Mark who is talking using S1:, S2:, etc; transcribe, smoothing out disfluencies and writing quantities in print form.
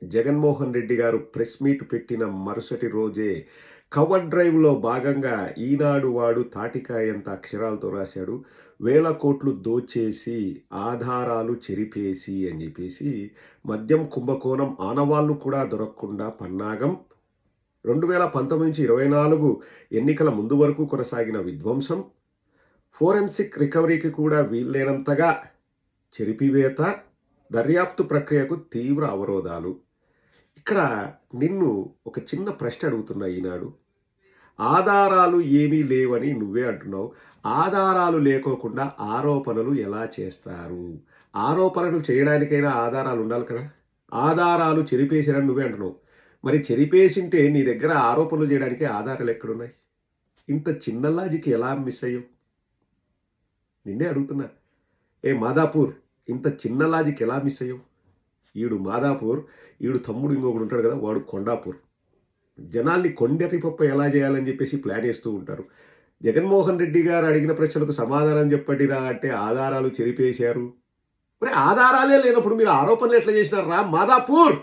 S1: జగన్మోహన్ రెడ్డి గారు press meet పెట్టిన మరుసటి రోజే కవర్ డ్రైవ్‌లో భాగంగా ఈనాడు వాడు తాటికాయంత అక్షరాలతో రాశాడు. వేల కోట్లు దోచేసి, ఆధారాలు చెరిపేసి అని జెప్పేసి మద్యం కుంభకోణం ఆనవాళ్లు కూడా దొరకకుండా పన్నాగం. 2019-24 ఎన్నికల ముందు వరకు కొనసాగిన విధ్వంసం, ఫోరెన్సిక్ రికవరీకి కూడా వీల్లేనంతగా చెరిపివేత, దర్యాప్తు ప్రక్రియకు తీవ్ర అవరోధాలు. ఇక్కడ నిన్ను ఒక చిన్న ప్రశ్న అడుగుతున్నా ఈనాడు. ఆధారాలు ఏమీ లేవని నువ్వే అంటున్నావు. ఆధారాలు లేకోకుండా ఆరోపణలు ఎలా చేస్తారు? ఆరోపణలు చేయడానికైనా ఆధారాలు ఉండాలి కదా! ఆధారాలు చెరిపేశారని నువ్వే అంటున్నావు. మరి చెరిపేసింటే నీ దగ్గర ఆరోపణలు చేయడానికి ఆధారాలు ఎక్కడున్నాయి? ఇంత చిన్న లాజిక్ ఎలా మిస్ అయ్యావు? నిన్నే అడుగుతున్నా. ఏ మాదాపూర్, ఇంత చిన్న లాజిక్ ఎలా మిస్ అయ్యావు? ఈడు మాదాపూర్, ఈడు తమ్ముడు ఇంకొకడు ఉంటాడు కదా, వాడు కొండాపూర్. జనాల్ని కొండెరిపప్ప ఎలా చేయాలని చెప్పేసి ప్లాన్ వేస్తూ ఉంటారు. జగన్మోహన్ రెడ్డి గారు అడిగిన ప్రశ్నలకు సమాధానం చెప్పండిరా అంటే ఆధారాలు చెరిపేశారు. మరి ఆధారాలే లేనప్పుడు మీరు ఆరోపణలు ఎట్లా చేసినారు రా మాదాపూర్?